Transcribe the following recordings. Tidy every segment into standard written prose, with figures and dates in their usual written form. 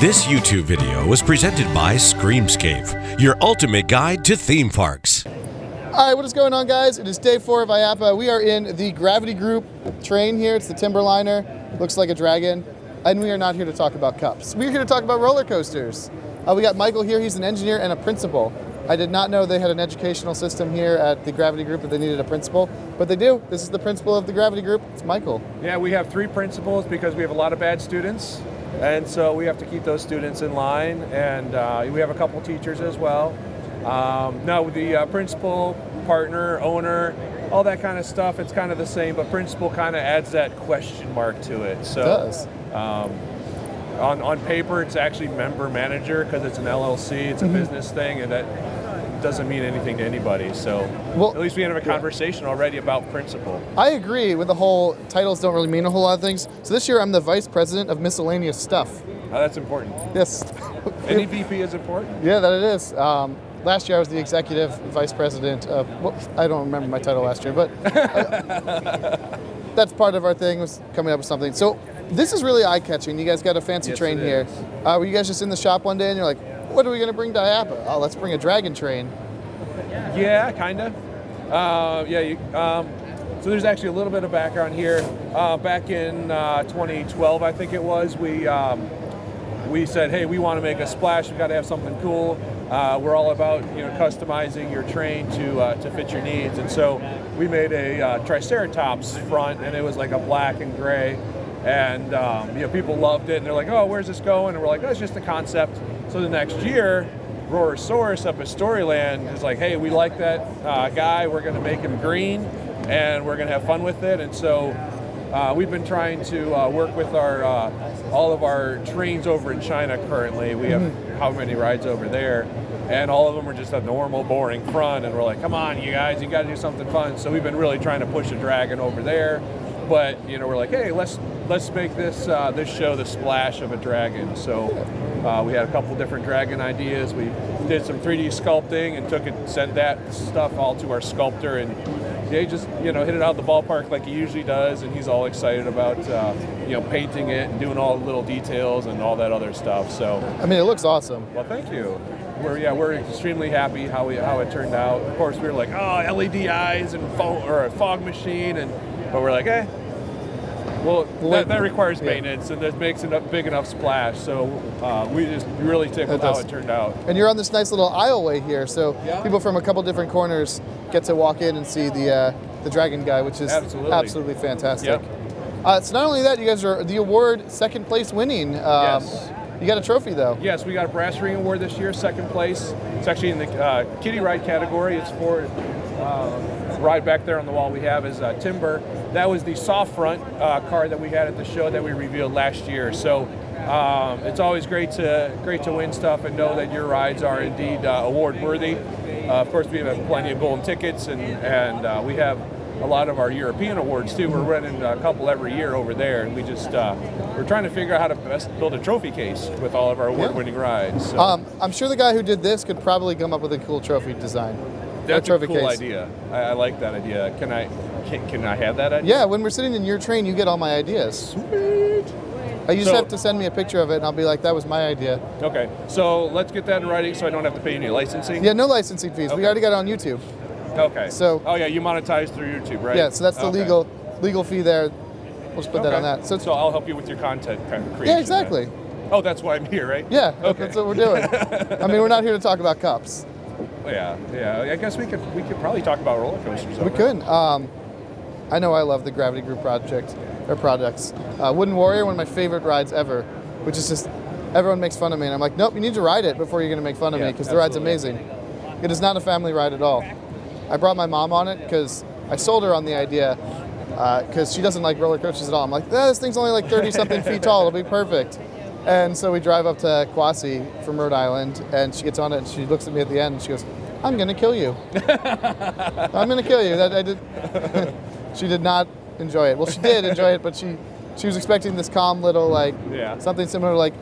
This YouTube video was presented by Screamscape, your ultimate guide to theme parks. All right, what is going on, guys? It is day 4 of IAAPA. We are in the Gravity Group train here. It's the Timberliner. Looks like a dragon. And we are not here to talk about cups. We're here to talk about roller coasters. We got Michael here. He's an engineer and a principal. I did not know they had an educational system here at the Gravity Group that they needed a principal, but they do. This is the principal of the Gravity Group. It's Michael. Yeah, we have 3 principals because we have a lot of bad students, and so we have to keep those students in line, and we have a couple teachers as well. No, the principal, partner, owner, all that kind of stuff, it's kind of the same, but principal kind of adds that question mark to it. So, it does. On paper, it's actually member manager because it's an LLC, it's a business thing, and that doesn't mean anything to anybody. So at least we had a conversation already about principal. I agree with the whole titles don't really mean a whole lot of things. So this year I'm the vice president of miscellaneous stuff. Oh, that's important. Yes. Any VP is important. Yeah, that it is. Last year I was the executive vice president of, well, I don't remember my title last year, but that's part of our thing, was coming up with something. So this is really eye-catching. You guys got a fancy train here. Were you guys just in the shop one day and you're like, what are we going to bring to IAAPA? Oh, let's bring a dragon train. Yeah, kind of. So there's actually a little bit of background here. Back in 2012, I think it was, we said, hey, we want to make a splash. We've got to have something cool. We're all about customizing your train to fit your needs. And so we made a Triceratops front, and it was like a black and gray. And people loved it, and they're like, oh, where's this going? And we're like, oh, it's just a concept. So the next year, Roarosaurus up at Storyland is like, hey, we like that guy. We're going to make him green, and we're going to have fun with it. And so we've been trying to work with our all of our trains over in China currently. We have how many rides over there, and all of them are just a normal, boring front. And we're like, come on, you guys, you got to do something fun. So we've been really trying to push a dragon over there. But we're like, hey, let's make this this show the splash of a dragon. So we had a couple different dragon ideas. We did some 3D sculpting and sent that stuff all to our sculptor, and he just hit it out of the ballpark like he usually does. And he's all excited about painting it and doing all the little details and all that other stuff. So I mean, it looks awesome. Well, thank you. We're extremely happy how it turned out. Of course, we were like, oh, LED eyes and a fog machine, but we're like, well, that requires maintenance, and that makes it a big enough splash. So we just really tickled how it turned out. And you're on this nice little aisleway here, so people from a couple different corners get to walk in and see the dragon guy, which is absolutely fantastic. Yep. So not only that, you guys are the award second place winning. Yes. You got a trophy though. Yes, we got a brass ring award this year, second place. It's actually in the kiddie ride category. It's for ride back there on the wall we have is Timber. That was the soft front car that we had at the show that we revealed last year. So it's always great to win stuff and know that your rides are indeed award worthy. Of course, we have plenty of golden tickets, and we have a lot of our European awards too. We're running a couple every year over there, and we just we're trying to figure out how to best build a trophy case with all of our award-winning rides. So. I'm sure the guy who did this could probably come up with a cool trophy design. That's a cool idea. I like that idea. Can I have that idea? Yeah, when we're sitting in your train, you get all my ideas. Sweet. You just have to send me a picture of it, and I'll be like, that was my idea. Okay, so let's get that in writing so I don't have to pay any licensing? Yeah, no licensing fees. Okay. We already got it on YouTube. Okay. So. Oh yeah, you monetize through YouTube, right? Yeah, so that's the legal fee there. We'll just put that on that. So I'll help you with your content kind of creation. Yeah, exactly. Then. Oh, that's why I'm here, right? Yeah, that's what we're doing. I mean, we're not here to talk about cups. Yeah. I guess we could probably talk about roller coasters. We could. I know I love the Gravity Group products. Wooden Warrior, one of my favorite rides ever, which is just everyone makes fun of me, and I'm like, nope, you need to ride it before you're going to make fun of me because the ride's amazing. It is not a family ride at all. I brought my mom on it because I sold her on the idea because she doesn't like roller coasters at all. I'm like, this thing's only like 30-something feet tall. It'll be perfect. And so we drive up to Quasi from Rhode Island, and she gets on it, and she looks at me at the end, and she goes, I'm going to kill you. I'm going to kill you. She did not enjoy it. Well, she did enjoy it, but she was expecting this calm little, something similar to like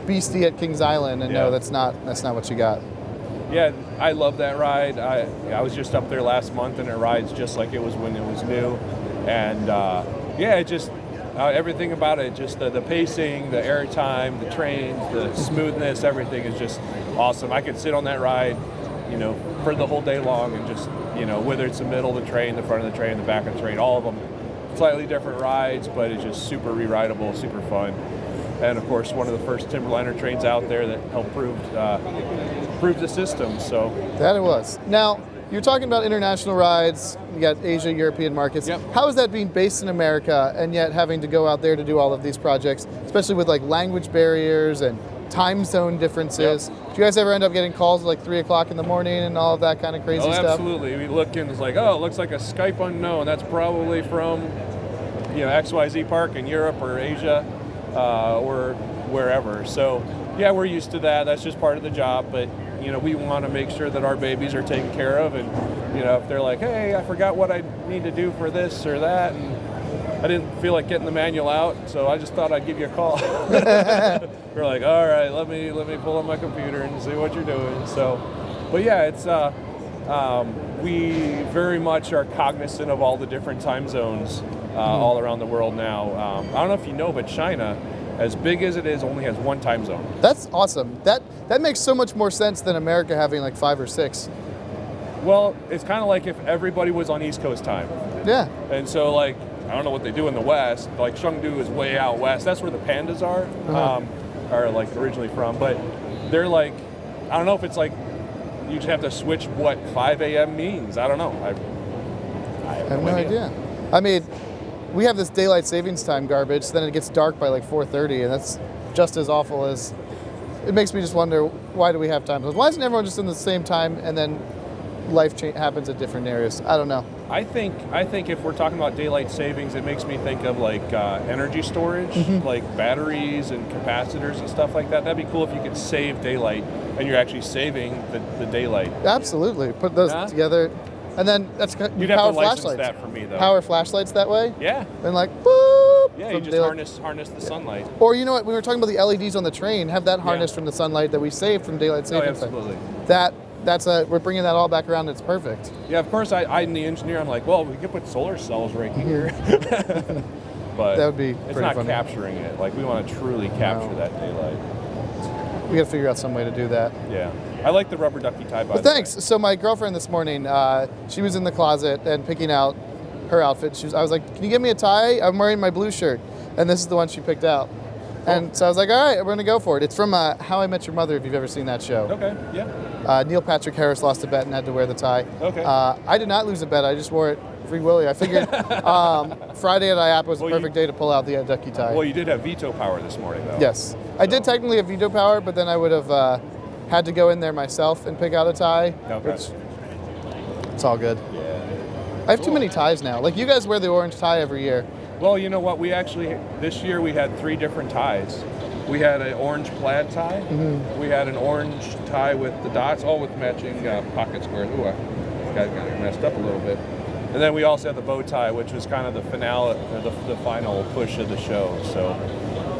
Beastie at Kings Island, and no, that's not what she got. Yeah, I love that ride. I was just up there last month, and it rides just like it was when it was new. And it just Everything about it, just the pacing, the air time, the trains, the smoothness, everything is just awesome. I could sit on that ride, for the whole day long and just, whether it's the middle of the train, the front of the train, the back of the train, all of them, slightly different rides, but it's just super re-rideable, super fun. And of course, one of the first Timberliner trains out there that helped prove the system. So that it was. Now, you're talking about international rides. You got Asia, European markets. Yep. How is that being based in America and yet having to go out there to do all of these projects, especially with like language barriers and time zone differences? Yep. Do you guys ever end up getting calls at like 3 o'clock in the morning and all of that kind of crazy stuff? Absolutely. We look and it's like, it looks like a Skype unknown. That's probably from, XYZ park in Europe or Asia or wherever. So yeah, we're used to that. That's just part of the job. But we want to make sure that our babies are taken care of. And if they're like, hey, I forgot what I need to do for this or that, and I didn't feel like getting the manual out, so I just thought I'd give you a call. We're like, all right, let me pull up my computer and see what you're doing. So, but yeah, it's we very much are cognizant of all the different time zones all around the world now. I don't know if you know, but China, as big as it is, only has one time zone. That's awesome. That makes so much more sense than America having like 5 or 6. Well, it's kind of like if everybody was on East Coast time. Yeah. And so like, I don't know what they do in the West. Like Chengdu is way out west. That's where the pandas are like originally from. But they're like, I don't know if it's like you just have to switch what 5 a.m. means. I don't know. I have no idea. I mean, we have this daylight savings time garbage. So then it gets dark by like 4:30, and that's just as awful as. It makes me just wonder, why do we have time zones? Why isn't everyone just in the same time and then life happens at different areas? I don't know. I think if we're talking about daylight savings, it makes me think of like energy storage, like batteries and capacitors and stuff like that. That'd be cool if you could save daylight and you're actually saving the daylight. Absolutely. Put those together. And then that's you'd have to license that for me though. Power flashlights that way? Yeah. And like, boop. Yeah, you just harness the sunlight. Or you know what, we were talking about the LEDs on the train, have that harnessed from the sunlight that we saved from daylight savings. Absolutely. We're bringing that all back around. It's perfect. Yeah, of course. I'm the engineer. I'm like, well, we could put solar cells right here, but that would be. It's not funny. Capturing it. Like we want to truly capture that daylight. We got to figure out some way to do that. Yeah, I like the rubber ducky tie. By the thanks. way. So my girlfriend this morning, she was in the closet and picking out her outfit. I was like, "Can you get me a tie? I'm wearing my blue shirt," and this is the one she picked out. And so I was like, all right, we're going to go for it. It's from How I Met Your Mother, if you've ever seen that show. Okay, yeah. Neil Patrick Harris lost a bet and had to wear the tie. Okay. I did not lose a bet. I just wore it free willy. I figured Friday at IAAPA was the perfect day to pull out the ducky tie. Well, you did have veto power this morning, though. Yes. So. I did technically have veto power, but then I would have had to go in there myself and pick out a tie. Okay. Which, it's all good. Yeah. I have too many ties now. Like, you guys wear the orange tie every year. Well, you know what? This year we had 3 different ties. We had an orange plaid tie. We had an orange tie with the dots, all with matching pocket squares. Ooh, I got it messed up a little bit. And then we also had the bow tie, which was kind of the finale, or the final push of the show. So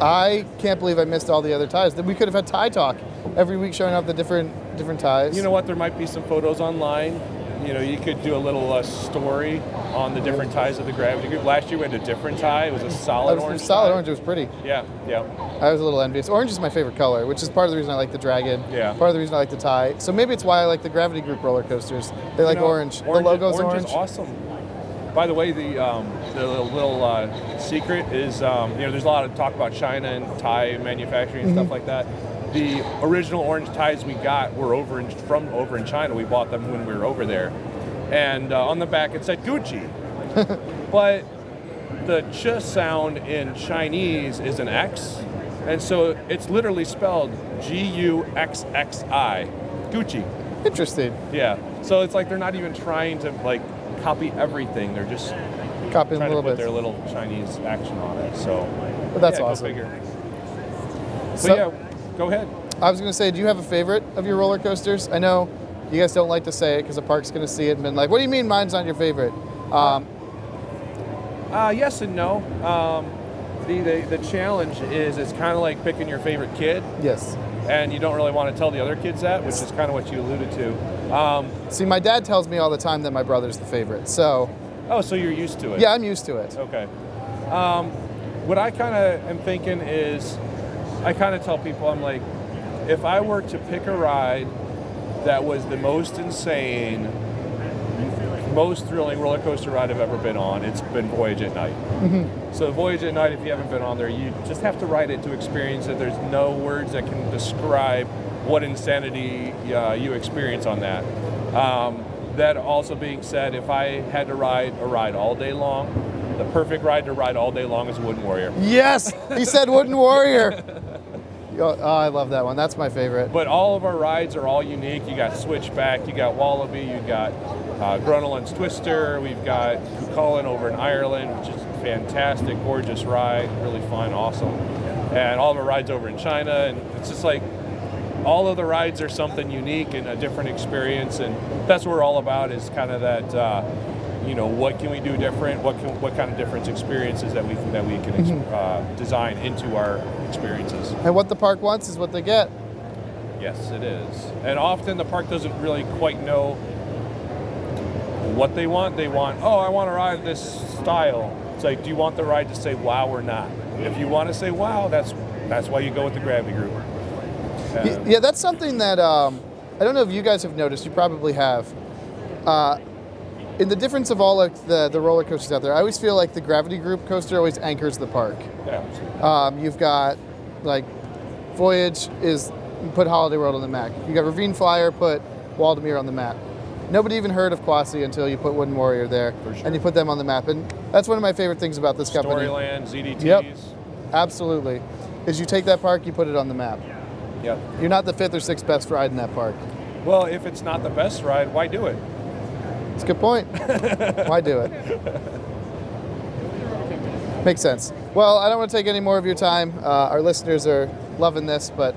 I can't believe I missed all the other ties. We could have had tie talk every week, showing up the different ties. You know what? There might be some photos online. You could do a little story on the different ties of the Gravity Group. Last year we had a different tie. It was a solid orange. Solid orange. It was pretty. Yeah. I was a little envious. Orange is my favorite color, which is part of the reason I like the Dragon. Yeah. Part of the reason I like the tie. So maybe it's why I like the Gravity Group roller coasters. They like orange. The logo's orange. Orange is awesome. By the way, the little secret is there's a lot of talk about China and tie manufacturing and stuff like that. The original orange ties we got were over in China. We bought them when we were over there. And on the back it said Gucci. But the ch sound in Chinese is an X. And so it's literally spelled Guxxi. Gucci. Interesting. Yeah. So it's like they're not even trying to like copy everything. They're just copying trying a little to put bit. their little Chinese action on it. So but that's yeah, awesome. Go figure. So, yeah, go ahead. I was going to say, do you have a favorite of your roller coasters? I know you guys don't like to say it because the park's going to see it and been like, what do you mean mine's not your favorite? Yes and no. The challenge is it's kind of like picking your favorite kid. Yes. And you don't really want to tell the other kids that, which is kind of what you alluded to. See, my dad tells me all the time that my brother's the favorite, so... Oh, so you're used to it. Yeah, I'm used to it. Okay. what I kind of am thinking is, I kind of tell people, I'm like, if I were to pick a ride that was the most insane, most thrilling roller coaster ride I've ever been on, it's been Voyage at Night. So Voyage at Night, if you haven't been on there, you just have to ride it to experience it. There's no words that can describe what insanity you experience on that. That also being said, if I had to ride a ride all day long, the perfect ride to ride all day long is Wooden Warrior. Yes, he said Wooden Warrior. Oh, I love that one. That's my favorite. But all of our rides are all unique. You got Switchback, you got Wallaby, you got Gruneland's Twister, we've got Cuchulainn over in Ireland, which is a fantastic, gorgeous ride, really fun, awesome. And all of our rides over in China, and it's just like, all of the rides are something unique and a different experience, and that's what we're all about, is kind of that, what can we do different? What kind of different experiences that we can design into our experiences? And what the park wants is what they get. Yes, it is. And often the park doesn't really quite know what they want. They want, oh, I want to ride this style. It's like, do you want the ride to say wow or not? If you want to say wow, that's why you go with the Gravity Group. Yeah, that's something that I don't know if you guys have noticed. You probably have. In the difference of all like the roller coasters out there, I always feel like the Gravity Group coaster always anchors the park. Yeah. You've got like Voyage is put Holiday World on the map. You got Ravine Flyer, put Waldemere on the map. Nobody even heard of Quasi until you put Wooden Warrior there, and you put them on the map. And that's one of my favorite things about this company. Storyland, ZDTs. Yep, absolutely. Is you take that park, you put it on the map. Yep. You're not the 5th or 6th best ride in that park. Well, if it's not the best ride, why do it? That's a good point. Why do it? Makes sense. Well, I don't want to take any more of your time. Our listeners are loving this, but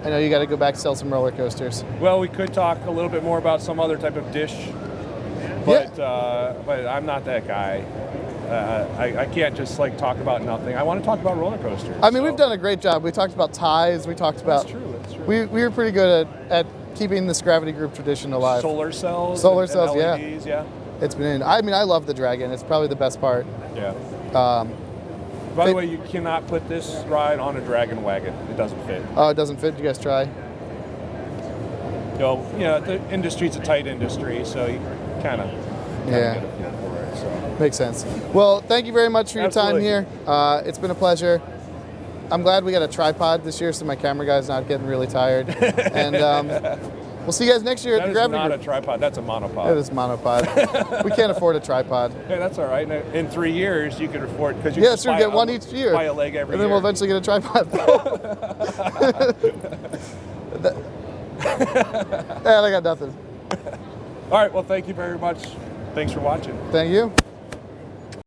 I know you got to go back and sell some roller coasters. Well, we could talk a little bit more about some other type of dish, but I'm not that guy. I can't just like talk about nothing. I want to talk about roller coasters. I mean, we've done a great job. We talked about ties. We talked about. That's true. We were pretty good at keeping this Gravity Group tradition alive. Solar cells. Solar cells, and LEDs, yeah. It's been. I mean, I love the Dragon. It's probably the best part. Yeah. By the way, you cannot put this ride on a Dragon wagon. It doesn't fit. Oh, it doesn't fit? You guys try? The industry's a tight industry, so you kind of get a feel for it. So. Makes sense. Well, thank you very much for your time here. It's been a pleasure. I'm glad we got a tripod this year, so my camera guy's not getting really tired. And we'll see you guys next year at the Gravity Group. That's not a tripod. That's a monopod. It is monopod. We can't afford a tripod. Hey, that's all right. In 3 years, you could afford, because you get one each year. Buy a leg every year. And then we'll eventually get a tripod. I got nothing. All right. Well, thank you very much. Thanks for watching. Thank you.